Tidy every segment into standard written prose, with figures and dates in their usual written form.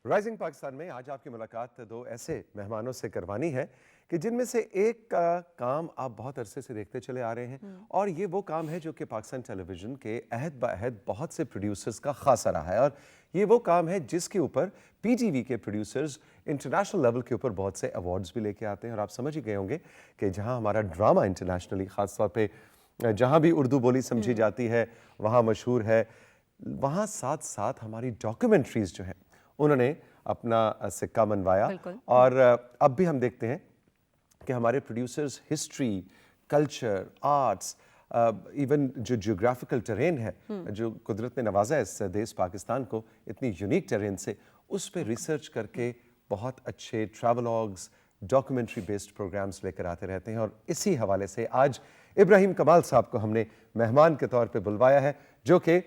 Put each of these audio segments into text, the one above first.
Rising Pakistan میں آج آپ کی ملاقات دو ایسے مہمانوں سے کروانی ہے کہ جن میں سے ایک کا کام آپ بہت عرصے سے دیکھتے چلے آ رہے ہیں اور یہ وہ کام ہے جو کہ پاکستان ٹیلی ویژن کے عہد بعہد بہت سے پروڈیوسرز کا خاصہ رہا ہے، اور یہ وہ کام ہے جس کے اوپر پی ٹی وی کے پروڈیوسرز انٹرنیشنل لیول کے اوپر بہت سے ایوارڈز بھی لے کے آتے ہیں۔ اور آپ سمجھ ہی گئے ہوں گے کہ جہاں ہمارا ڈرامہ انٹرنیشنلی خاص طور پہ جہاں بھی اردو بولی سمجھی جاتی ہے وہاں مشہور ہے، وہاں ساتھ ساتھ ہماری ڈاکیومنٹریز جو ہیں انہوں نے اپنا سکہ منوایا۔ اور اب بھی ہم دیکھتے ہیں کہ ہمارے producers history, culture, arts, even جو جیوگرافیکل ٹرین ہے جو قدرت نے نوازا ہے اس دیش پاکستان کو اتنی یونیک ٹرین سے، اس پہ ریسرچ کر کے بہت اچھے ٹریولوگز، ڈاکیومنٹری بیسڈ پروگرامز لے کر آتے رہتے ہیں۔ اور اسی حوالے سے آج ابراہیم کمال صاحب کو ہم نے مہمان کے طور پہ بلوایا ہے، جو کہ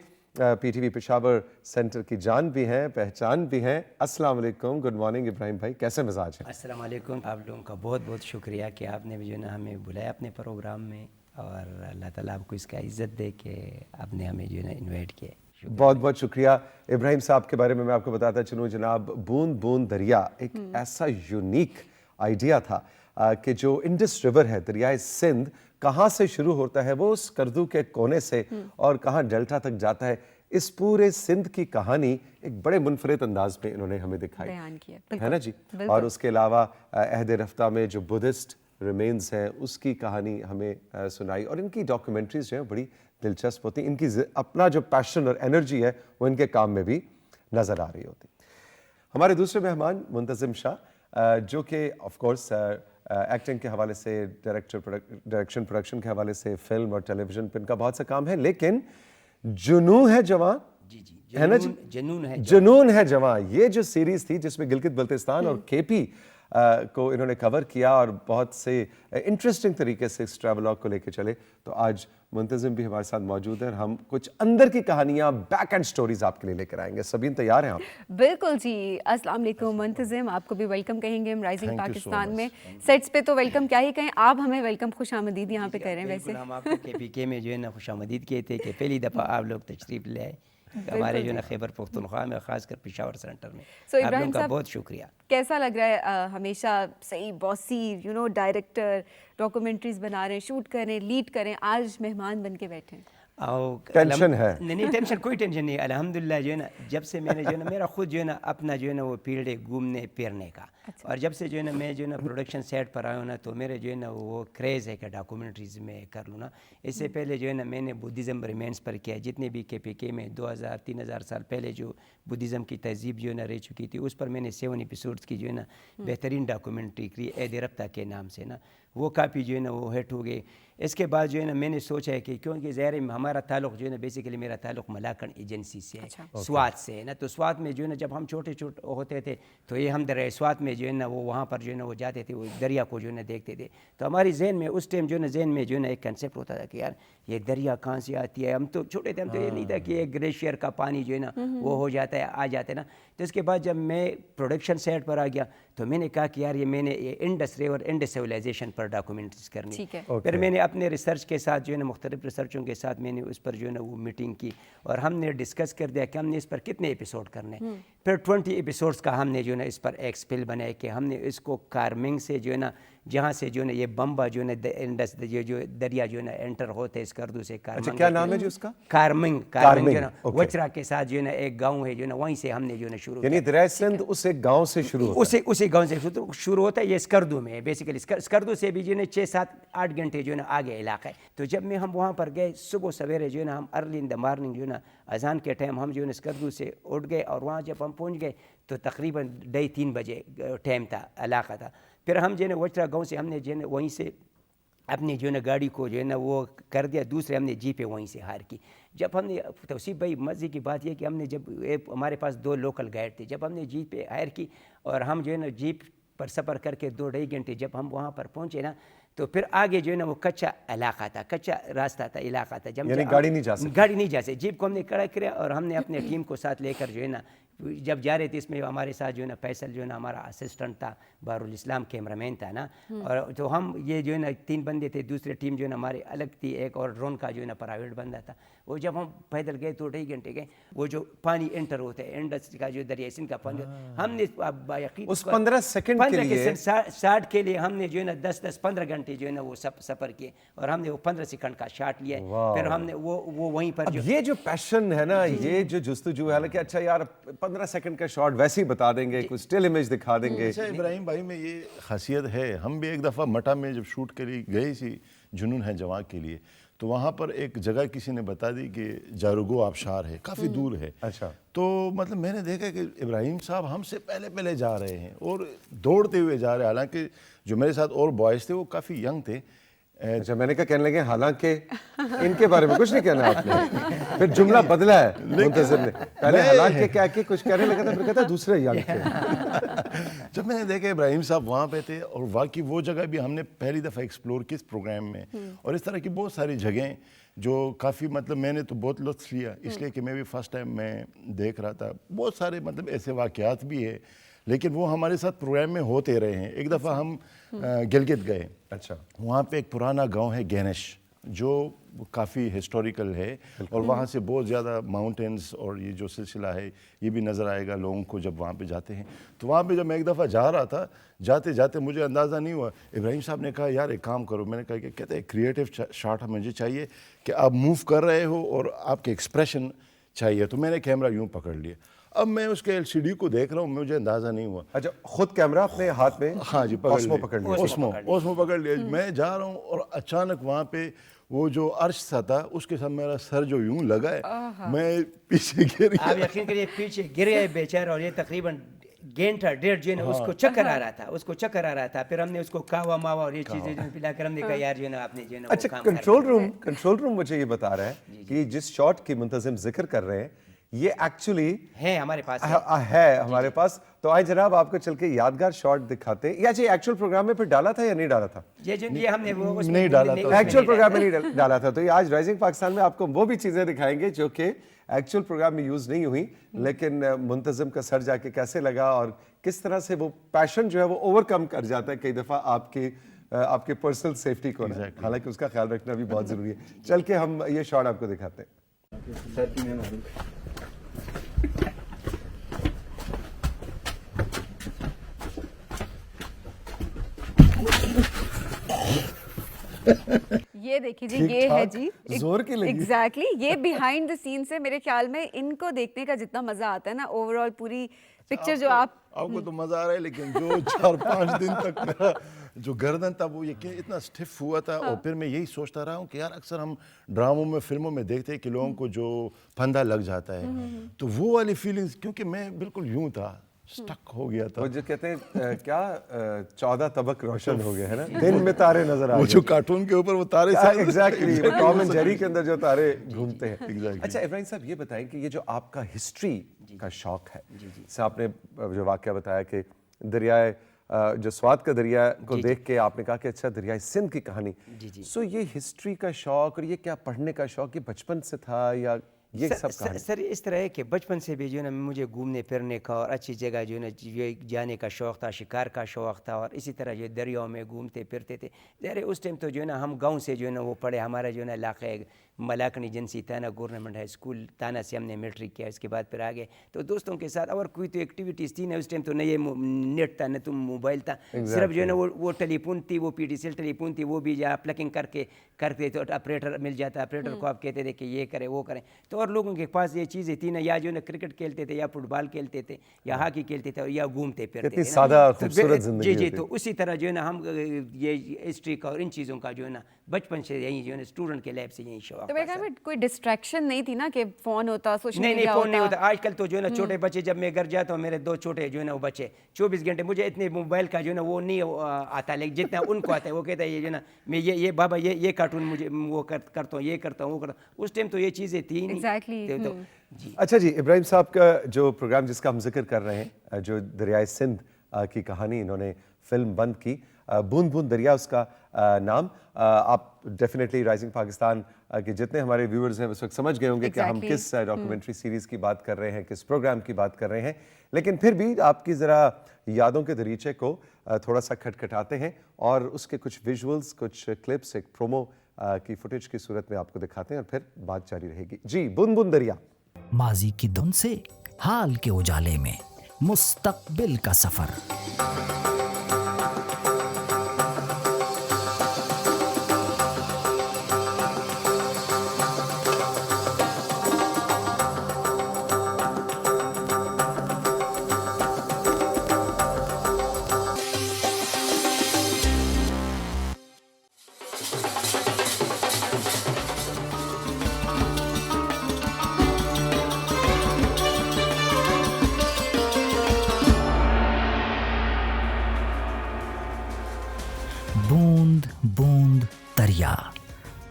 P T V Peshawar centre کی جان بھی ہیں، پہچان بھی ہیں۔ السلام علیکم، گڈ مارننگ ابراہیم بھائی، کیسے مزاج ہیں؟ السلام علیکم، آپ لوگوں کا بہت بہت شکریہ کہ آپ نے جو ہے نا ہمیں بلایا اپنے پروگرام میں، اور اللہ تعالیٰ آپ کو اس کا عزت دے کہ آپ نے ہمیں جو ہے نا انوائٹ کیا۔ بہت بہت شکریہ ابراہیم صاحب کے بارے میں آپ کو بتاتا چلوں جناب، بوند بوند دریا ایک ایسا یونیک آئیڈیا تھا کہ جو انڈس ریور ہے، دریائے سندھ کہاں سے شروع ہوتا ہے، وہ اس کردو کے کونے سے اور کہاں ڈیلٹا تک جاتا ہے، اس پورے سندھ کی کہانی ایک بڑے منفرد انداز میں انہوں نے ہمیں دکھائی ہے نا جی۔ اور اس کے علاوہ عہد رفتہ میں جو بدھسٹ ریمینز ہیں اس کی کہانی ہمیں سنائی، اور ان کی ڈاکیومنٹریز جو ہیں بڑی دلچسپ ہوتی ہیں، ان کی اپنا جو پیشن اور انرجی ہے وہ ان کے کام میں بھی نظر آ رہی ہوتی۔ ہمارے دوسرے مہمان منتظم شاہ، جو کہ آف کورس ایکٹنگ کے حوالے سے، ڈائریکشن پروڈکشن کے حوالے سے، فلم اور ٹیلی ویژن پہ ان کا بہت سا کام ہے، لیکن جنون ہے جوان، ہے نا جی، جنون ہے جوان، یہ جو سیریز تھی جس میں گلگت بلتستان اور کے پی کو انہوں نے کور کیا اور بہت سے انٹرسٹنگ طریقے سے اس ٹریولوگ کو لے کے چلے، تو آج منتظم بھی ہمارے ساتھ موجود ہیں اور ہم کچھ اندر کی کہانیاں، بیک اینڈ سٹوریز آپ کے لیے لے کر آئیں گے۔ سبین تیار ہیں آپ؟ بالکل جی، السلام علیکم منتظم، آپ کو بھی ویلکم کہیں گے ہم رائزنگ پاکستان میں۔ سیٹس پہ تو ویلکم کیا ہی کہیں، آپ ہمیں ویلکم خوش آمدید یہاں پہ کہہ رہے ہیں۔ ویسے ہم آپ کو کے پی کے میں جو ہے نا خوش آمدید کہتے کہ پہلی دفعہ آپ لوگ تشریف لے آئے ہمارے جو ہے نا خیبر پختونخوا میں، خاص کر پشاور سینٹر میں۔ آپ لوگوں کا بہت شکریہ۔ کیسا لگ رہا ہے ہمیشہ صحیح باسی ڈائریکٹر، ڈاکیومنٹریز بنا رہے ہیں، شوٹ کر رہے ہیں، لیڈ کر رہے ہیں، آج مہمان بن کے بیٹھے ہیں؟ ٹینشن ہے؟ نہیں ٹینشن، کوئی ٹینشن نہیں، الحمدللہ جو ہے نا جب سے میں نے جو ہے نا میرا خود جو ہے نا اپنا جو ہے نا وہ فیلڈ ہے گھومنے پھرنے کا، اور جب سے جو ہے نا میں جو ہے نا پروڈکشن سیٹ پر آیا ہوں نا تو میرے جو ہے نا وہ کریز ہے کہ ڈاکیومنٹریز میں کر لوں نا۔ اس سے پہلے جو ہے نا میں نے بدھزم ریمینس پر کیا، جتنے بھی کے پی کے میں 2000-3000 سال پہلے جو بدھزم کی تہذیب جو ہے نا رہ چکی تھی، اس پر میں نے 7 ایپیسوڈز کی جو ہے نا بہترین ڈاکیومنٹری کی عہد رفتہ کے نام سے نا، وہ کافی جو ہے نا وہ ہٹ ہو گئے۔ اس کے بعد جو ہے نا میں نے سوچا ہے کہ کیونکہ ظاہر ہمارا تعلق جو ہے نا بیسیکلی میرا تعلق ملاکنڈ ایجنسی سے ہے، سوات سے ہے نا، تو سوات میں جو ہے نا جب ہم چھوٹے ہوتے تھے تو یہ ہم دریا سوات میں جو ہے نا وہ وہاں پر جو ہے نا وہ جاتے تھے، وہ دریا کو جو ہے نا دیکھتے تھے، تو ہماری ذہن میں اس ٹائم جو ہے نا ذہن میں جو ہے نا ایک کنسیپٹ ہوتا تھا کہ یار یہ دریا کہاں سے آتی ہے، ہم تو چھوٹے تھے، ہم تو یہ نہیں تھا کہ ایک گلیشیئر کا پانی جو ہے نا وہ ہو جاتا ہے، آ جاتا ہے نا۔ تو اس کے بعد جب میں پروڈکشن سیٹ پر آ گیا تو میں نے کہا کہ یار یہ میں نے انڈس ریور، انڈس سویلائزیشن پر ڈاکیومنٹریز کرنی، پھر میں نے اپنے ریسرچ کے ساتھ جو ہے نا مختلف ریسرچوں کے ساتھ میں نے اس پر جو ہے نا وہ میٹنگ کی، اور ہم نے ڈسکس کر دیا کہ ہم نے اس پر کتنے ایپیسوڈ کرنے، پھر 20 ایپیسوڈز کا ہم نے جو ہے نا اس پر ایک اسپل بنایا کہ ہم نے اس کو کارمنگ سے جو ہے نا جہاں سے جو ہے نا یہ بمبا جو ہے نا انڈس جو دریا جو ہے نا انٹر ہوتے اس کردو سے، کارمنگ، کیا نام ہے جو اس کا؟ کارمنگ جو ہے نا وچرا کے ساتھ جو ہے نا ایک گاؤں ہے جو ہے نا وہیں سے ہم نے جو ہے نا شروع، یعنی دریائے سندھ اس ایک گاؤں سے شروع ہوتا ہے، اسی گاؤں سے شروع ہوتا ہے، یہ اسکردو میں ہے بیسیکلی، اسکردو سے بھی جو ہے نا 6-7-8 گھنٹے جو ہے نا آگے علاقہ ہے۔ تو جب میں ہم وہاں پر گئے صبح سویرے جو ہے نا ہم ارلی ان دا مارننگ جو ہے نا اذان کے ٹائم ہم جو ہے نا اسکردو سے اٹھ گئے، اور وہاں جب ہم پہنچ گئے تو تقریباً 2:30 بجے ٹائم تھا، علاقہ تھا۔ پھر ہم جو ہے نا وچرا گاؤں سے ہم نے جو ہے نا وہیں سے اپنی جو ہے نا گاڑی کو جو ہے نا وہ کر دیا، دوسرے ہم نے جیپیں وہیں سے ہائر کی۔ جب ہم نے توصیف بھائی مزے کی بات یہ کہ ہم نے جب ہمارے پاس 2 لوکل گائیڈ تھے، جب ہم نے جیپیں ہائر کی اور ہم جو ہے نا جیپ پر سفر کر کے 2-2.5 گھنٹے جب ہم وہاں پر پہنچے نا تو پھر آگے جو ہے نا وہ کچا علاقہ تھا، کچا راستہ تھا، علاقہ تھا، یعنی گاڑی نہیں جا سکتی، گاڑی نہیں جا سکتی۔ جیپ کو ہم نے کھڑا کریا اور ہم نے اپنے ٹیم کو ساتھ لے کر جو ہے نا جب جا رہے تھے اس میں ہمارے ساتھ جو ہے نا فیصل جو ہے نا ہمارا اسسٹنٹ تھا، بہر الاسلام کیمرہ مین تھا نا، اور تو ہم یہ جو ہے نا 3 بندے تھے، دوسرے ٹیم جو ہے نا ہمارے الگ تھی، ایک اور ڈرون کا جو ہے نا پرائیویٹ بندہ تھا. وہ جب ہم پیدل گئے تو 2.5 گھنٹے گئے، وہ جو پانی انٹر ہوتا ہے انڈس کا جو دریائے سندھ کا پانی، ہم نے یقین اس 15 سیکنڈ کے لیے 60 کے لیے ہم نے جو ہے نا 10-15 گھنٹے جو ہے نا وہ سفر کیے، اور ہم نے وہ 15 سیکنڈ کا شاٹ لیا. پھر ہم نے وہ وہیں پر اب یہ جو پیشن ہے نا، یہ جو جستجو ہے، حالانکہ اچھا یار 15 سیکنڈ کا شاٹ ویسے ہی بتا دیں گے، کوئی اسٹل امیج دکھا دیں گے. اچھا ابراہیم بھائی میں یہ خاصیت ہے، ہم بھی ایک دفعہ مٹا میں جب شوٹ کے لیے گئے سی جنون ہے جواں کے لیے، تو وہاں پر ایک جگہ کسی نے بتا دی کہ جاروگو آبشار ہے، کافی دور ہے. اچھا تو مطلب میں نے دیکھا کہ ابراہیم صاحب ہم سے پہلے جا رہے ہیں اور دوڑتے ہوئے جا رہے ہیں، حالانکہ جو میرے ساتھ اور بوائز تھے وہ کافی ینگ تھے. اچھا میں نے کہا کہنے لگے حالانکہ ان کے بارے میں کچھ نہیں کہنا آپ نے، پھر جملہ بدلا ہے منتظر نے، پہلے حالانکہ کیا کہ کچھ کہنے لگا تھا، پھر کہتا دوسرے ینگ تھے. جب میں نے دیکھا ابراہیم صاحب وہاں پہ تھے، اور واقعی وہ جگہ بھی ہم نے پہلی دفعہ ایکسپلور کی اس پروگرام میں، اور اس طرح کی بہت ساری جگہیں جو کافی مطلب میں نے تو بہت لطف لیا، اس لیے کہ میں بھی فرسٹ ٹائم میں دیکھ رہا تھا. بہت سارے مطلب ایسے واقعات بھی ہے، لیکن وہ ہمارے ساتھ پروگرام میں ہوتے رہے ہیں. ایک دفعہ ہم گلگت گئے. اچھا وہاں پہ ایک پرانا گاؤں ہے گینش، جو کافی ہسٹوریکل ہے، اور وہاں سے بہت زیادہ ماؤنٹینز اور یہ جو سلسلہ ہے یہ بھی نظر آئے گا لوگوں کو جب وہاں پہ جاتے ہیں. تو وہاں پہ جب میں ایک دفعہ جا رہا تھا، جاتے جاتے مجھے اندازہ نہیں ہوا، ابراہیم صاحب نے کہا یار ایک کام کرو. میں نے کہا کہ کہتے ہیں کریٹیو شاٹ مجھے چاہیے کہ آپ موو کر رہے ہو اور آپ کے ایکسپریشن چاہیے. تو میں نے کیمرہ یوں پکڑ لیا. اب میں اس کے LCD کو دیکھ رہا ہوں، مجھے اندازہ نہیں ہوا. اچھا خود کیمرہ اپنے ہاتھ میں؟ ہاں جی اوسمو پکڑ لیا. اوسمو پکڑ لیا. میں جا رہا ہوں اور اچانک وہاں پہ وہ جو عرش سا تھا اس کے ساتھ میرا سر جو یوں لگا ہے، میں پیچھے گر گیا. آپ یقین کریے پیچھے گر گئے بیچارہ، اور یہ تقریباً گھنٹہ 1.5 جو ہے نا اس کو چکر آ رہا تھا. پھر ہم نے اس کو کہوا ماوا اور یہ چیزیں جو پلا کر ہم نے کہا یار جو ہے نا آپ نے جو ہے نا. اچھا کنٹرول روم مجھے یہ بتا رہا ہے کہ جس شاٹ کی منتظم ذکر کر رہے ہیں یہ ایکچولی ہے ہمارے پاس. تو آئے جناب آپ کو چل کے یادگار شاٹ دکھاتے ہیں. یا جی ایکچوئل پروگرام میں پھر ڈالا تھا یا نہیں ڈالا تھا؟ یہ ہم نے نہیں ڈالا تھا، ایکچوئل پروگرام میں نہیں ڈالا تھا. تو یہ آج رائزنگ پاکستان میں آپ کو وہ بھی چیزیں دکھائیں گے جو کہ ایکچوئل پروگرام میں یوز نہیں ہوئی، لیکن منتظم کا سر جا کے کیسے لگا اور کس طرح سے وہ پیشن جو ہے وہ اوور کم کر جاتا ہے کئی دفعہ آپ کے پرسنل سیفٹی کو. حالانکہ اس کا خیال رکھنا بھی بہت ضروری ہے. چل کے ہم یہ شاٹ آپ کو دکھاتے ہیں. یہ دیکھیے جی، یہ ہے جی زور کی لگی. ایگزیکٹلی یہ بیہائنڈ دا سین سے میرے خیال میں ان کو دیکھنے کا جتنا مزہ آتا ہے نا اوور آل پوری پکچر جو آپ کو تو مزہ آ رہا ہے، لیکن جو 4-5 دن تک میرا جو گردن تھا وہ یہ اتنا سٹف ہوا تھا. اور پھر میں یہی سوچتا رہا ہوں کہ یار اکثر ہم ڈراموں میں فلموں میں دیکھتے ہیں کہ لوگوں کو جو پھندا لگ جاتا ہے، تو وہ والی فیلنگز کیونکہ میں بالکل یوں تھا، سٹک ہو گیا تھا. وہ جو کہتے ہیں کیا 14 طبق روشن ہو گئے ہیں نا، دن میں تارے نظر آ وہ جو کارٹون کے اوپر وہ تارے ایگزیکٹلی ٹام اینڈ جیری کے اندر جو تارے گھومتے ہیں. اچھا ابراہیم صاحب یہ بتائیں کہ یہ جو آپ کا ہسٹری کا شوق ہے، جیسے آپ نے جو واقعہ بتایا کہ دریائے جو سوات کا دریا کو دیکھ کے آپ نے کہا کہ اچھا دریائے سندھ کی کہانی، سو یہ ہسٹری کا شوق اور یہ کیا پڑھنے کا شوق یہ بچپن سے تھا یا یہ سب کہانی؟ سر اس طرح ہے کہ بچپن سے بھی جو ہے نا مجھے گھومنے پھرنے کا اور اچھی جگہ جو ہے نا جانے کا شوق تھا، شکار کا شوق تھا، اور اسی طرح جو دریاؤں میں گھومتے پھرتے تھے. ظاہر اس ٹائم تو جو ہے نا ہم گاؤں سے جو ہے نا وہ پڑھے، ہمارا جو ہے نا علاقہ ملاکنی جنسی تانا گورنمنٹ ہائی اسکول تانا سے ہم نے میٹرک کیا. اس کے بعد پھر آگے تو دوستوں کے ساتھ اور کوئی تو ایکٹیویٹیز تھی نا. اس ٹائم تو نہ یہ نیٹ تھا نہ تو موبائل تھا، صرف جو ہے نا وہ ٹیلی فون تھی، وہ PTCL ٹیلی فون تھی، وہ بھی جہاں پلکنگ کر کے کرتے تو آپریٹر مل جاتا، آپریٹر کو آپ کہتے تھے کہ یہ کرے وہ کریں. تو اور لوگوں کے پاس یہ چیزیں تھیں نا، یا جو ہے نا کرکٹ کھیلتے تھے یا فٹ بال کھیلتے تھے یا ہاکی کھیلتے تھے یا گھومتے پھرتے تھے. سادہ خوبصورت زندگی. جی تو اسی طرح جو ہے نا ہم یہ ہسٹری کا اور ان چیزوں کا جو ہے نا بچپن سے یہی جو ہے نا اسٹوڈنٹ کے لیب سے یہی شوق. تو میرے خیال میں کوئی ڈسٹریکشن نہیں تھی نا کہ فون ہوتا، سوشل نہیں میڈیا فون نہیں ہوتا. آج کل تو جو ہے نا چھوٹے بچے، جب میں گھر جاتا ہوں میرے 2 چھوٹے جو ہے نا وہ بچے 24 گھنٹے، مجھے اتنے موبائل کا جو ہے نا وہ نہیں آتا، لیکن جتنا ان کو آتا ہے وہ کہتا ہے یہ جو ہے نا میں یہ بابا یہ کارٹون مجھے وہ کرتا ہوں، یہ کرتا ہوں وہ کرتا ہوں. اس ٹائم تو یہ چیزیں تھیں نہیں. اچھا جی ابراہیم صاحب کا جو پروگرام جس کا ہم ذکر کر رہے ہیں، جو دریائے سندھ کی کہانی انہوں نے فلم بند کی، بوند بوند دریا اس کا نام. آپ ڈیفینیٹلی رائزنگ پاکستان کہ جتنے ہمارے ویورز ہیں اس وقت سمجھ گئے ہوں گے کہ ہم کس ڈاکیومنٹری سیریز کی بات کر رہے ہیں, کس پروگرام کی بات کر رہے ہیں, لیکن پھر بھی آپ کی ذرا یادوں کے دریچے کو تھوڑا سا کھٹکھٹاتے ہیں اور اس کے کچھ ویژولز, کچھ کلپس, ایک پرومو کی فوٹیج کی صورت میں آپ کو دکھاتے ہیں اور پھر بات جاری رہے گی. جی, بن بن دریا. ماضی کی دھن سے حال کے اجالے میں مستقبل کا سفر. بوند بوند دریا,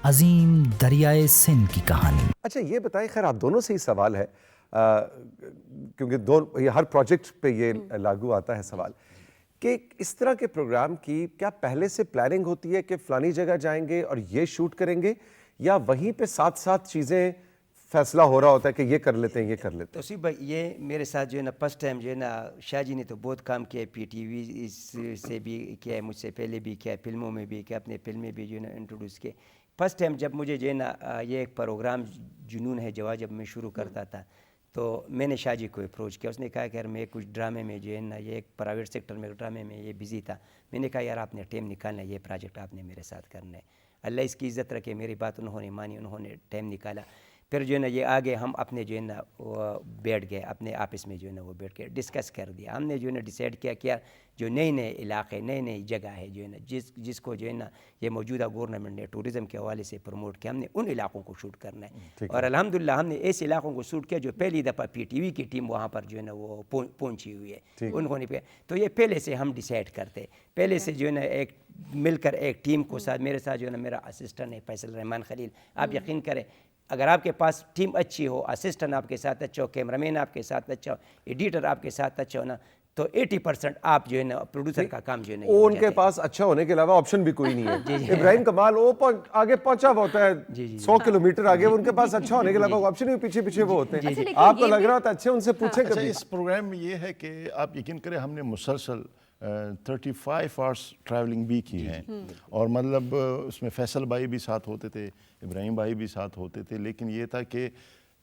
عظیم دریائے سندھ کی کہانی. اچھا یہ بتائیں, خیر آپ دونوں سے ہی سوال ہے کیونکہ یہ ہر پروجیکٹ پہ یہ لاگو آتا ہے سوال, کہ اس طرح کے پروگرام کی کیا پہلے سے پلاننگ ہوتی ہے کہ فلانی جگہ جائیں گے اور یہ شوٹ کریں گے, یا وہیں پہ ساتھ ساتھ چیزیں فیصلہ ہو رہا ہوتا ہے کہ یہ کر لیتے ہیں, یہ کر لیتے ہیں؟ توصیف بھائی, یہ میرے ساتھ جو ہے نا فرسٹ ٹائم جو ہے نا, شاہ جی نے تو بہت کام کیا ہے, پی ٹی وی سے بھی کیا ہے, مجھ سے پہلے بھی کیا ہے, فلموں میں بھی کیا, اپنے فلمیں بھی جو ہے نا انٹروڈیوس کیے. فرسٹ ٹائم جب مجھے جو ہے نا یہ ایک پروگرام جنون ہے جواب جب میں شروع کرتا تھا, تو میں نے شاہ جی کو اپروچ کیا. اس نے کہا کہ یار میں کچھ ڈرامے میں جو ہے نا, یہ ایک پرائیویٹ سیکٹر میں ڈرامے میں یہ بزی تھا. میں نے کہا یار آپ نے ٹائم نکالنا ہے, یہ پروجیکٹ آپ نے میرے ساتھ کرنا ہے. اللہ اس کی عزت رکھے, میری بات انہوں نے مانی, انہوں نے ٹائم نکالا. پھر جو ہے نا یہ آگے ہم اپنے جو ہے نا وہ بیٹھ گئے, اپنے آفس میں جو ہے نا وہ بیٹھ کے ڈسکس کر دیا. ہم نے جو ہے نا ڈیسائیڈ کیا کہ جو نئے نئے علاقے, نئے نئی جگہ ہے جو ہے نا, جس کو جو ہے نا یہ موجودہ گورنمنٹ نے ٹورزم کے حوالے سے پروموٹ کیا, ہم نے ان علاقوں کو شوٹ کرنا ہے. اور الحمدللہ ہم نے ایسے علاقوں کو شوٹ کیا جو پہلی دفعہ پی ٹی وی کی ٹیم وہاں پر جو ہے نا وہ پہنچی ہوئی ہے, انہوں نے. تو یہ پہلے سے ہم ڈیسائیڈ کرتے, پہلے سے جو ہے نا ایک مل کر ایک ٹیم کو ساتھ, میرے ساتھ جو ہے نا میرا اسسٹنٹ ہے فیصل رحمان خلیل. آپ یقین کریں اگر آپ کے پاس ٹیم اچھی ہو, اسسٹنٹ آپ کے ساتھ اچھا ہو, کیمرہ مین آپ کے ساتھ اچھا ہو, ایڈیٹر آپ کے ساتھ اچھا ہو نا, تو 80% آپ جو ہے نا پروڈیوسر کا کام جو ہے نا ان کے پاس اچھا ہونے کے علاوہ آپشن بھی کوئی نہیں ہے. ابراہیم کمال وہ آگے پہنچا ہوا ہوتا ہے 100 کلومیٹر آگے, ان کے پاس اچھا ہونے کے علاوہ آپشن بھی پیچھے پیچھے وہ ہوتے ہیں. آپ کو لگ رہا ہوتا ہے اچھے, ان سے پوچھیں اچھا کبھی. اس پروگرام میں یہ ہے کہ آپ یقین کریں ہم نے مسلسل 35 آورس ٹریولنگ بھی کی ہے, اور مطلب اس میں فیصل بھائی بھی ساتھ ہوتے تھے, ابراہیم بھائی بھی ساتھ ہوتے تھے, لیکن یہ تھا کہ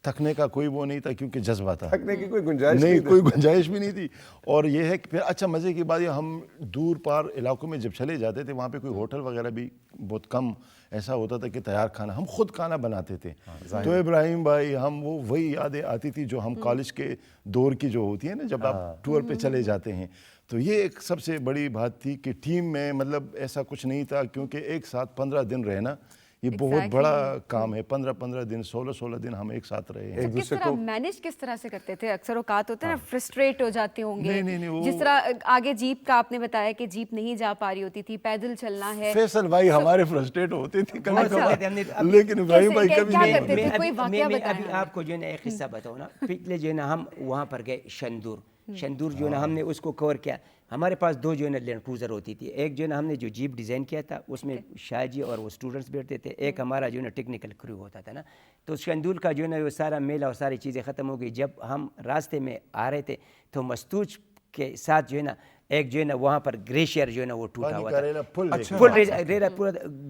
تھکنے کا کوئی وہ نہیں تھا کیونکہ جذبہ تھا, تھکنے کی کوئی گنجائش نہیں, کوئی گنجائش بھی نہیں تھی. اور یہ ہے کہ پھر اچھا مزے کی بات یہ, ہم دور پار علاقوں میں جب چلے جاتے تھے وہاں پہ کوئی ہوٹل وغیرہ بھی بہت کم ایسا ہوتا تھا کہ تیار کھانا, ہم خود کھانا بناتے تھے. تو ابراہیم بھائی ہم وہی یادیں آتی تھی جو ہم کالج کے دور کی جو ہوتی ہیں نا, جب آپ ٹور پہ چلے جاتے ہیں. تو یہ ایک سب سے بڑی بات تھی کہ ٹیم میں مطلب ایسا کچھ نہیں تھا, کیونکہ ایک ساتھ 15 دن رہنا یہ بہت بڑا کام ہے. 15 دن 16 دن ہم ایک ساتھ رہے ہیں. کس طرح مینیج کس طرح سے کرتے تھے؟ اکثر اوقات ہوتے ہیں نا فرسٹریٹ ہو جاتے ہوں گے, جس طرح آگے جیپ کا آپ نے بتایا کہ جیپ نہیں جا پا رہی ہوتی تھی, پیدل چلنا ہے. فیصل بھائی ہمارے فرسٹریٹ ہوتے تھے لیکن ابراہیم بھائی کبھی نہیں. ابھی آپ کو جو ہے نا ایک قصہ بتاؤں نا, پچھلے جو ہے نا ہم وہاں پر گئے شندور جو ہے نا, ہم نے اس کو کور کیا. ہمارے پاس 2 جو ہے نا لینڈ کروزر ہوتی تھی, ایک جو ہے نا ہم نے جو جیپ ڈیزائن کیا تھا اس میں شاہ جی اور وہ اسٹوڈنٹس بیٹھتے تھے, ایک ہمارا جو ہے نا ٹیکنیکل کرو ہوتا تھا نا. تو شندور کا جو ہے نا وہ سارا میلہ اور ساری چیزیں ختم ہو گئی. جب ہم راستے میں آ رہے تھے تو مستوج کے ساتھ جو ہے نا ایک جو ہے نا وہاں پر گلیشیئر جو ہے نا وہ ٹوٹا ہوا تھا, پل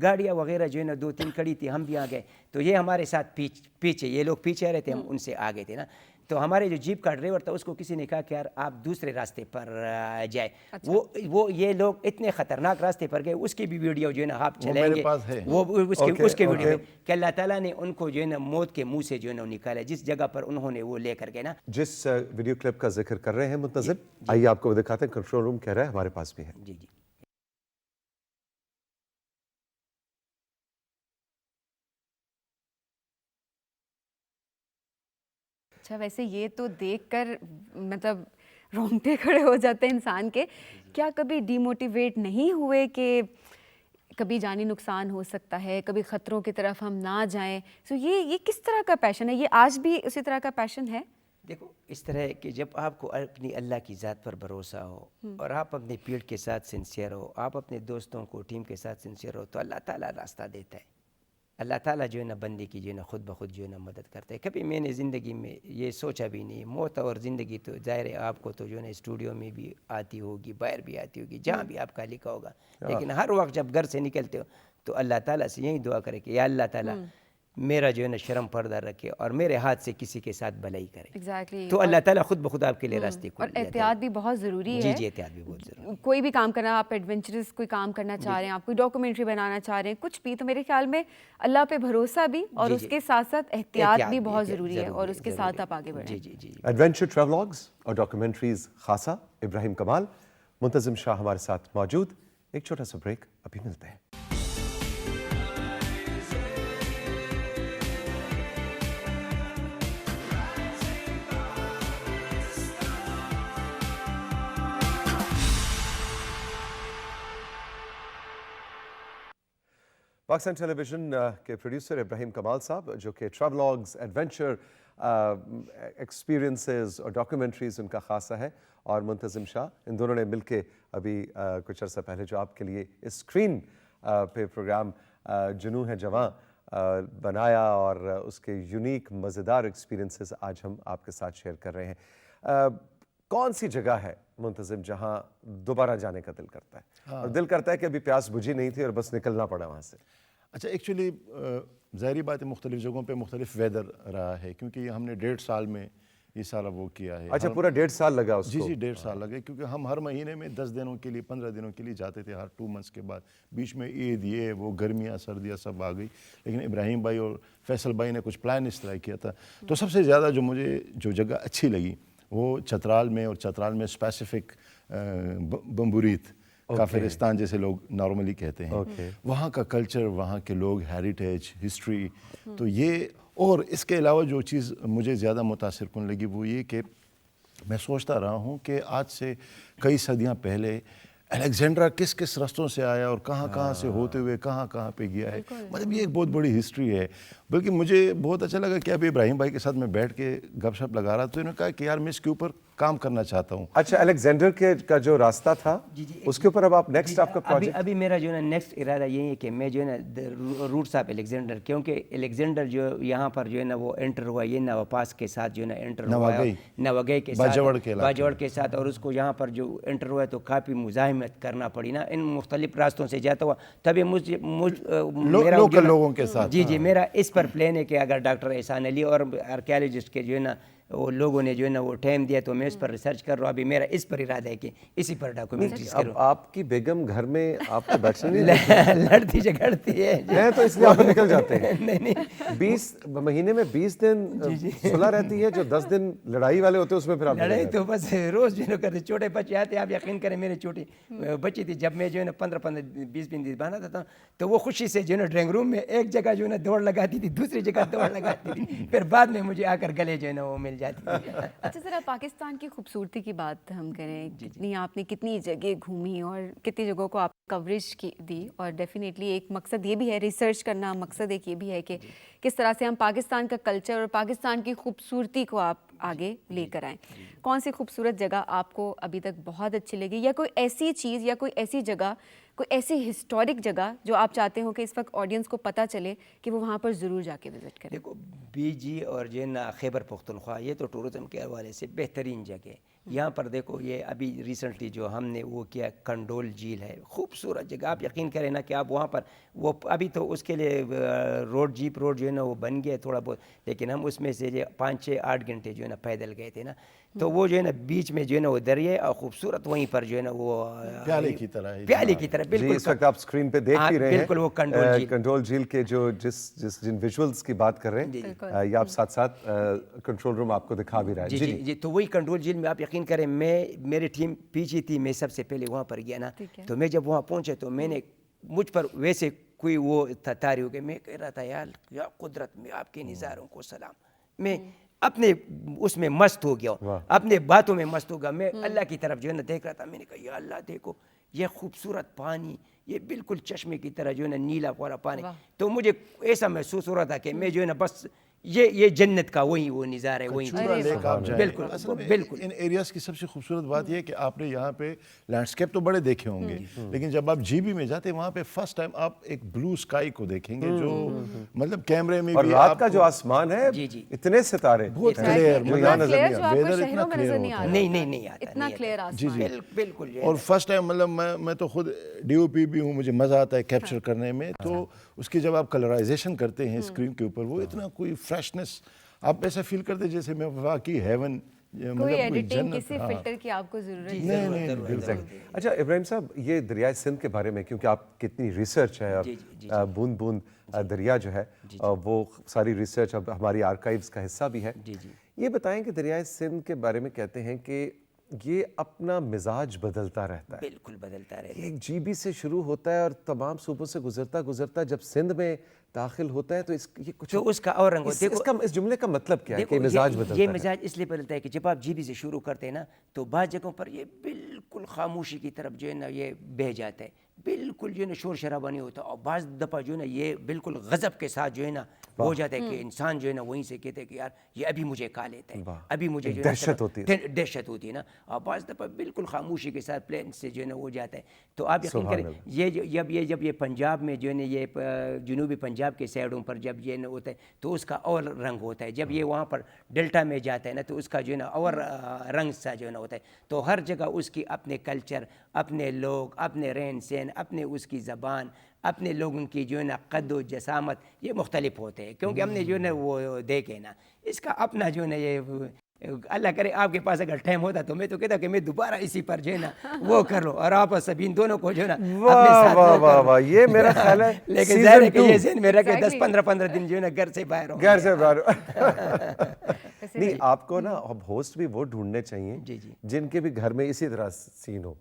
گاڑیاں وغیرہ جو ہے نا 2-3 کھڑی تھی, ہم بھی آ گئے. تو یہ ہمارے ساتھ پیچھے, یہ لوگ پیچھے آ رہے تھے, ہم ان سے آگے تھے نا. تو ہمارے جو جیپ کا ڈرائیور تھا اس کو کسی نے کہا کہ یار آپ دوسرے راستے پر جائے. وہ یہ لوگ اتنے خطرناک راستے پر گئے, اس کی بھی ویڈیو جو ہے نا آپ چلائیں گے, وہ اس کے ویڈیو میں کہ اللہ تعالیٰ نے ان کو جو ہے نا موت کے منہ سے جو ہے نا نکالا, جس جگہ پر انہوں نے وہ لے کر گئے نا. جس ویڈیو کلپ کا ذکر کر رہے ہیں منتظم, آئیے آپ کو دکھاتے ہیں. کنٹرول روم کہہ رہا ہے ہمارے پاس بھی ہے. جی. اچھا, ویسے یہ تو دیکھ کر مطلب رونگٹے کھڑے ہو جاتے ہیں انسان کے. کیا کبھی ڈی موٹیویٹ نہیں ہوئے کہ کبھی جانی نقصان ہو سکتا ہے, کبھی خطروں کی طرف ہم نہ جائیں؟ سو یہ کس طرح کا پیشن ہے؟ یہ آج بھی اسی طرح کا پیشن ہے؟ دیکھو اس طرح ہے کہ جب آپ کو اپنی اللہ کی ذات پر بھروسہ ہو اور آپ اپنے پیڑ کے ساتھ سنسیئر ہو, آپ اپنے دوستوں کو ٹیم کے ساتھ سنسیئر ہو, تو اللہ تعالیٰ راستہ دیتا ہے. اللہ تعالیٰ جو ہے نا بندے کی جو ہے نا خود بخود جو ہے نا مدد کرتا ہے. کبھی میں نے زندگی میں یہ سوچا بھی نہیں. موت اور زندگی تو ظاہر ہے آپ کو تو جو ہے نا اسٹوڈیو میں بھی آتی ہوگی, باہر بھی آتی ہوگی, جہاں بھی آپ کا لکھا ہوگا, لیکن ہر وقت جب گھر سے نکلتے ہو تو اللہ تعالیٰ سے یہی دعا کرے کہ یا اللہ تعالیٰ میرا جو ہے نا شرم پردہ رکھے اور میرے ہاتھ سے کسی کے ساتھ بھلائی کرے. ایگزیکٹلی. تو اللہ تعالیٰ خود بخود آپ کے لیے راستے اور احتیاط بھی بہت ضروری ہے. جی جی احتیاط بھی بہت ضروری ہے. کوئی بھی کام کرنا, آپ ایڈونچرس کوئی کام کرنا چاہ رہے ہیں, آپ کوئی ڈاکومنٹری بنانا چاہ رہے ہیں, کچھ بھی, تو میرے خیال میں اللہ پہ بھروسہ بھی اور اس کے ساتھ ساتھ احتیاط بھی بہت ضروری ہے, اور اس کے ساتھ آپ آگے بڑھیں. جی جی جی. ایڈونچر ٹریولاگز اور ڈاکومنٹریز خاصا ابراہیم کمال, منتظم شاہ ہمارے ساتھ موجود. ایک چھوٹا سا بریک, ابھی ملتے ہیں. پاکستان ٹیلی ویژن کے پروڈیوسر ابراہیم کمال صاحب, جو کہ ٹریولاگز, ایڈونچر ایکسپیرینسز اور ڈاکیومنٹریز ان کا خاصہ ہے, اور منتظم شاہ, ان دونوں نے مل کے ابھی کچھ عرصہ پہلے جو آپ کے لیے اسکرین پہ پروگرام جنوں ہے جواں بنایا, اور اس کے یونیک مزیدار ایکسپیرینسز آج ہم آپ کے ساتھ شیئر کر رہے ہیں. کون سی جگہ ہے منتظم جہاں دوبارہ جانے کا دل کرتا ہے, اور دل کرتا ہے کہ ابھی پیاس بجھی نہیں تھی اور بس نکلنا پڑا وہاں سے؟ اچھا, ایکچولی ظاہری بات ہے مختلف جگہوں پہ مختلف ویدر رہا ہے, کیونکہ ہم نے 1.5 سال میں یہ سارا وہ کیا ہے. اچھا, پورا 1.5 سال لگا اس کو؟ جی 1.5 سال لگے, کیونکہ ہم ہر مہینے میں 10 دنوں کے لیے 15 دنوں کے لیے جاتے تھے, ہر 2 منتھس کے بعد. بیچ میں عید, یہ وہ گرمیاں سردیاں سب آ گئی, لیکن ابراہیم بھائی اور فیصل بھائی نے کچھ پلان اس طرح کیا تھا. تو سب سے زیادہ جو جگہ اچھی لگی وہ چترال میں, اور چترال میں اسپیسیفک بمبوریت, کافرستان جیسے لوگ نارملی کہتے ہیں. وہاں کا کلچر, وہاں کے لوگ, ہیریٹیج, ہسٹری, تو یہ. اور اس کے علاوہ جو چیز مجھے زیادہ متاثر کن لگی وہ یہ کہ میں سوچتا رہا ہوں کہ آج سے کئی صدیاں پہلے الیگزینڈرا کس کس رستوں سے آیا اور کہاں کہاں سے ہوتے ہوئے کہاں کہاں پہ گیا ہے. مطلب یہ ایک بہت بڑی ہسٹری ہے. بلکہ مجھے بہت اچھا لگا کہ ابھی ابراہیم بھائی کے ساتھ میں بیٹھ کے گپ شپ لگا رہا, تو انہوں نے کہا کہ یار میں اس کے اوپر کام کرنا چاہتا ہوں. اچھا, الیگزینڈر کا جو راستہ تھا اس کے اوپر اب آپ نیکسٹ آپ کا پروجیکٹ؟ ابھی میرا جو ہے نا نیکسٹ ارادہ یہی ہے کہ میں جو ہے نا روٹس آف الیگزینڈر, کیونکہ الیگزینڈر جو یہاں پر جو ہے نا وہ انٹر ہوا, یہ نواپاس کے ساتھ جو ہے نا انٹر ہوا, نواگئی کے ساتھ, باجوڑ کے ساتھ, اور اس کو یہاں پر جو انٹر ہوا تو کافی مزاحمت کرنا پڑی نا, ان مختلف راستوں سے جاتا ہوا. تبھی لوکل لوگوں کے ساتھ. جی میرا اس پر پلان ہے کہ اگر ڈاکٹر احسان علی اور آرکیالوجسٹ کے جو ہے نا وہ لوگوں نے جو ہے نا وہ ٹائم دیا تو میں اس پر ریسرچ کر رہا ہوں. ابھی میرا اس پر ارادہ ہے کہ اسی پر ڈاکومنٹریز کروں. آپ کی بیگم گھر میں آپ کو بیٹھنے نہیں لڑتی جھگڑتی ہے, میں تو اس لیے آپ نکل جاتے ہیں. نہیں, 20 مہینے میں 20 دن صلح رہتی ہے, جو 10 دن لڑائی والے ہوتے ہیں اس میں پھر آپ لڑائی تو بس روز جو ہے کرتے. چھوٹے بچے آتے, آپ یقین کریں میرے چھوٹی بچی تھی, جب میں جو ہے نا 15-20 دن بنا تھا تو وہ خوشی سے جو ہے نا ڈرائنگ روم میں ایک جگہ جو ہے نا دوڑ لگاتی تھی, دوسری جگہ دوڑ لگاتی تھی, پھر بعد میں مجھے آ کر گلے جو ہے نا وہ مل جاتی تھی. اچھا ذرا پاکستان کی خوبصورتی کی بات ہم کریں, کتنی آپ نے کتنی جگہ گھومی اور کتنی جگہوں کو آپ کوریج کی دی, اور ڈیفینیٹلی ایک مقصد یہ بھی ہے ریسرچ کرنا, مقصد ایک یہ بھی ہے کہ کس طرح سے ہم پاکستان کا کلچر اور پاکستان کی خوبصورتی کو آپ آگے لے کر آئیں. کون سی خوبصورت جگہ آپ کو ابھی تک بہت اچھی لگی, یا کوئی ایسی چیز یا کوئی ایسی جگہ, کوئی ایسی ہسٹورک جگہ جو آپ چاہتے ہو کہ اس وقت آڈینس کو پتہ چلے کہ وہ وہاں پر ضرور جا کے وزٹ کریں؟ دیکھو BG اور جو ہے نا خیبر پختونخوا, یہ تو ٹورزم کے حوالے سے بہترین جگہ. یہاں پر دیکھو یہ ابھی ریسنٹلی جو ہم نے وہ کیا, کنڈول جھیل ہے, خوبصورت جگہ. آپ یقین کریں نا کہ آپ وہاں پر وہ ابھی تو اس کے لیے روڈ, جیپ روڈ جو ہے نا وہ بن گیا تھوڑا بہت, لیکن ہم اس میں سے 5-6-8 گھنٹے جو ہے نا پیدل گئے تھے نا, تو وہ جو ہے نا بیچ میں جو ہے نا وہ دریا اور خوبصورت, وہیں پر جو ہے نا وہ پیالے کی طرح. بالکل اس وقت آپ اسکرین پہ دیکھ بھی رہے ہیں, بالکل وہ کنٹرول جھیل کے جو جن ویژولز کی بات کر رہے ہیں, یہ آپ ساتھ ساتھ کنٹرول روم آپ کو دکھا بھی رہا ہے. جی تو وہی کنٹرول جھیل میں آپ یقین کریں, میری ٹیم پیچھے تھی, میں سب سے پہلے وہاں پر گیا نا, تو میں جب وہاں پہنچا تو میں نے مجھ پر ویسے کوئی وہ طاری ہو گئی, میں کہہ رہا تھا یار یا قدرت میں آپ کے نظاروں کو سلام. میں اپنے اس میں مست ہو گیا, اپنے باتوں میں مست ہو گیا. میں اللہ کی طرف جو ہے نا دیکھ رہا تھا, میں نے کہا یا اللہ دیکھو یہ خوبصورت پانی, یہ بالکل چشمے کی طرح جو ہے نا نیلا والا پانی. تو مجھے ایسا محسوس ہو رہا تھا کہ میں جو ہے نا بس یہ جنت کا وہی وہ نظارہ ہے، وہی چورا لیک آپ جائیں، بالکل اصل میں بالکل ان ایریاز کی سب سے خوبصورت بات یہ ہے کہ آپ نے یہاں پہ لینڈسکیپ تو بڑے دیکھے ہوں گے، لیکن جب آپ جی بی میں جاتے ہیں وہاں پہ فرسٹ ٹائم آپ ایک بلو اسکائی کو دیکھیں گے جو مطلب کیمرے میں اور بھی رات کا جو آسمان ہے اتنے ستارے بہت کلیئر، جو یہاں نظر نہیں آتے، ویدر اتنا کلیئر ہوتا ہے، نہیں آتا اتنا کلیئر آسمان، بالکل اور فرسٹ ٹائم مطلب میں تو خود ڈی او پی بھی ہوں، مجھے مزہ آتا ہے کیپچر کرنے میں، تو اس کی جب آپ کلرائزیشن کرتے ہیں اسکرین کے اوپر وہ اتنا کوئی فریشنس آپ ایسا فیل کرتے جیسے میں واقعی ہیون، کوئی ایڈیٹنگ کسی فلٹر کی آپ کو ضرورت نہیں۔ اچھا ابراہیم صاحب، یہ دریائے سندھ کے بارے میں کیونکہ آپ کتنی ریسرچ ہے، بوند بوند دریا جو ہے وہ ساری ریسرچ اب ہماری آرکائیوز کا حصہ بھی ہے، یہ بتائیں کہ دریائے سندھ کے بارے میں کہتے ہیں کہ یہ اپنا مزاج بدلتا رہتا ہے، بالکل بدلتا رہتا ہے، ایک جی بی سے شروع ہوتا ہے اور تمام صوبوں سے گزرتا جب سندھ میں داخل ہوتا ہے تو یہ کچھ تو اس کا اور رنگ ہوتا ہے۔ اس جملے کا مطلب کیا ہے کہ دیکھو، مزاج بدلتا ہے؟ یہ مزاج اس لیے بدلتا ہے کہ جب آپ جی بی سے شروع کرتے ہیں نا تو بعض جگہوں پر یہ بالکل خاموشی کی طرف جو ہے نا یہ بہہ جاتا ہے، بالکل جو ہے نا شور شرابہ نہیں ہوتا، اور بعض دفعہ جو ہے نا یہ بالکل غضب کے ساتھ جو ہے نا ہو جاتا ہے کہ انسان جو ہے نا وہیں سے کہتے ہیں کہ یار یہ ابھی مجھے کھا لیتا ہے، ابھی مجھے جو دہشت ہوتی ہے، دہشت ہوتی ہے نا، اور بعض دفعہ بالکل خاموشی کے ساتھ پلین سے جو ہے نا وہ جاتا ہے۔ تو آپ یقین کریں جب یہ پنجاب میں جو ہے نا یہ جنوبی پنجاب کے سائڈوں پر جب یہ ہوتا ہے تو اس کا اور رنگ ہوتا ہے، جب یہ وہاں پر ڈیلٹا میں جاتا ہے نا تو اس کا جو ہے نا اور رنگ سا جو ہے نا ہوتا ہے۔ تو ہر جگہ اس کی اپنے کلچر، اپنے لوگ، اپنے رہن سہن، اپنے اس کی زبان، اپنے لوگوں کی جو ہے نا قد و جسامت یہ مختلف ہوتے ہیں، کیونکہ ہم نے جو ہے نا وہ دیکھے نا اس کا اپنا جو ہے نا یہ اللہ کرے آپ کے پاس اگر ٹائم ہوتا تو میں تو کہتا کہ میں دوبارہ اسی پر جو ہے نا وہ کر لو اور آپ سبین دونوں کو جو ہے نا اپنے ساتھ وہ کر لو۔ یہ میرا خیال ہے لیکن ظاہر ہے کہ یہ ذہن میں رکھے 10-15 دن جو ہے نا گھر سے باہر ہوں، گھر سے باہر نہیں، آپ کو نا اب ہوسٹ بھی وہ ڈھونڈنے چاہیے جن کے بھی گھر میں اسی طرح سین ہو،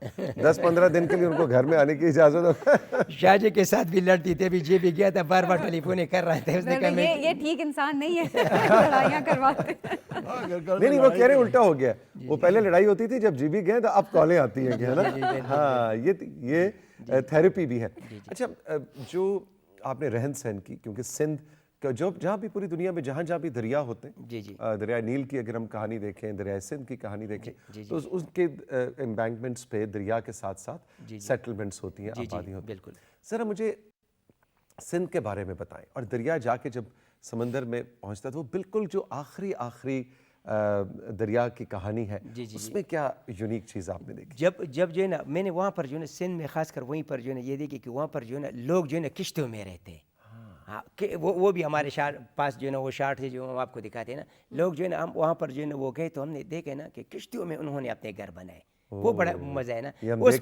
10-15 دن کے لیے ان کو گھر میں آنے کی اجازت ہو۔ شاہ جی کے ساتھ بھی لڑتی تھی، ابھی جی بھی گیا تھا، بار بار ٹیلی فون کر رہے تھے، اس نے کہا یہ ٹھیک انسان نہیں ہے، لڑائیاں کرواتے۔ نہیں وہ کہہ رہے الٹا ہو گیا، وہ پہلے لڑائی ہوتی تھی جب جی بی گئے تو اب کالیں آتی ہیں کہ ہے نا، ہاں یہ تھیراپی بھی ہے۔ اچھا جو آپ نے رہن سہن کی، کیونکہ سندھ جہاں بھی پوری دنیا میں جہاں بھی دریا ہوتے ہیں، دریائے نیل کی اگر ہم کہانی دیکھیں، دریائے سندھ کی کہانی دیکھیں تو اس کے امبینکمنٹس پہ دریا کے ساتھ ساتھ سیٹلمنٹس ہوتی ہیں، آبادی ہوتی ہے۔ ذرا مجھے سندھ کے بارے میں بتائیں، اور دریا جا کے جب سمندر میں پہنچتا ہے تو وہ بالکل جو آخری دریا کی کہانی ہے اس میں کیا یونیک چیز آپ نے دیکھی؟ جب جو ہے نا میں نے وہاں پر جو ہے نا سندھ میں خاص کر وہیں پر جو ہے نا یہ دیکھی کہ وہاں پر جو ہے نا لوگ جو ہے نا کشتیوں میں رہتے ہیں، ہاں وہ بھی ہمارے پاس جو ہے نا وہ شارٹ ہے جو ہم آپ کو دکھاتے ہیں نا، لوگ جو ہے نا ہم وہاں پر جو ہے نا وہ گئے تو ہم نے دیکھے نا کہ کشتیوں میں انہوں نے اپنے گھر بنائے، وہ بڑا مزہ ہے نا اس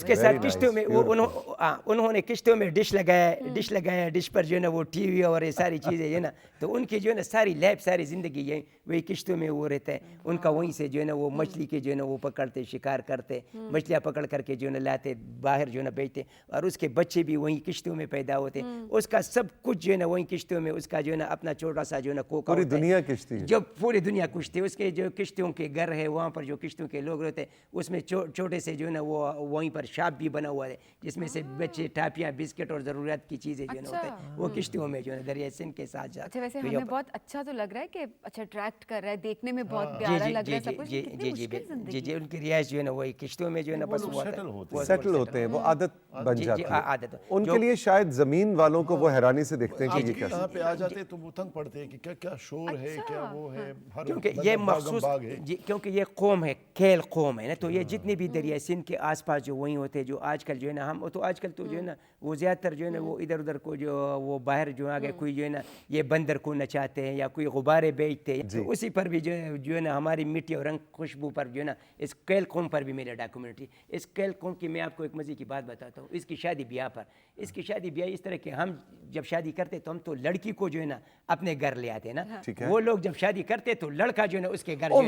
کے ساتھ کشتیوں میں انہوں نے کشتیوں میں ڈش لگایا، ڈش پر جو ہے نا وہ ٹی وی اور یہ ساری چیزیں جو ہے نا، تو ان کی جو ہے نا ساری لائف ساری زندگی ہے وہی کشتیوں میں وہ رہتا ہے، ان کا وہیں سے جو ہے نا وہ مچھلی کے جو ہے نا وہ پکڑتے، شکار کرتے، مچھلیاں پکڑ کر کے جو ہے نا لاتے باہر جو ہے نا بیچتے، اور اس کے بچے بھی وہیں کشتیوں میں پیدا ہوتے، اس کا سب کچھ جو ہے نا وہیں کشتیوں میں، اس کا جو ہے نا اپنا چھوٹا سا جو ہے نا کوکا، پوری دنیا کشتی، جو پوری دنیا کشتی، اس کے جو کشتیوں کے گھر ہے وہاں پر جو کشتیوں کے لوگ رہتے ہیں، اس میں چھوٹے سے جو ہے نا وہ وہیں پر شاپ بھی بنا ہوا ہے جس میں سے بچے ٹافیاں، بسکٹ اور ضروریات کی چیزیں جو ہے نا ہوتے ہیں وہ کشتیوں میں جو ہے نا دریائے سندھ کے ساتھ جاتے۔ اچھا ویسے ہمیں بہت اچھا تو لگ رہا ہے کہ اچھا اٹریکٹ کر رہا ہے، دیکھنے میں بہت پیارا لگ رہا ہے سب کچھ، جی ان کی رہائش جو ہے نا وہی کشتیوں میں جو ہے نا بس سیٹل ہوتے ہیں، وہ عادت بن جاتی ہے ان کے لیے، شاید زمین والوں کو وہ حیرانی سے دیکھتے ہیں کہ یہ یہاں پہ آ جاتے تو وہ تنگ پڑتے ہیں کہ کیا شور ہے، کیا وہ ہے، کیونکہ یہ مخصوص کیونکہ یہ قوم ہے، کھیل قوم ہے نا، تو یہ جتنے بھی دریائے سندھ کے آس پاس جو وہیں ہوتے ہیں، جو آج کل جو ہے نا ہم تو آج کل تو جو ہے نا وہ زیادہ تر جو ہے نا وہ ادھر ادھر کو جو وہ باہر جو آگے کوئی جو ہے نا یہ بندر کو نچاتے ہیں یا کوئی غبارے بیچتے ہیں، اسی پر بھی جو ہے نا ہماری مٹی اور رنگ خوشبو پر جو ہے نا اس کیل قوم پر بھی میرا ڈاکومنٹری، اس کیل قوم کی میں آپ کو ایک مزے کی بات بتاتا ہوں، اس کی شادی بیاہ پر، اس کی شادی بیاہ اس طرح کہ ہم جب شادی کرتے تو ہم تو لڑکی کو جو ہے نا اپنے گھر لے آتے نا، وہ لوگ جب شادی کرتے تو لڑکا جو ہے نا اس کے گھر،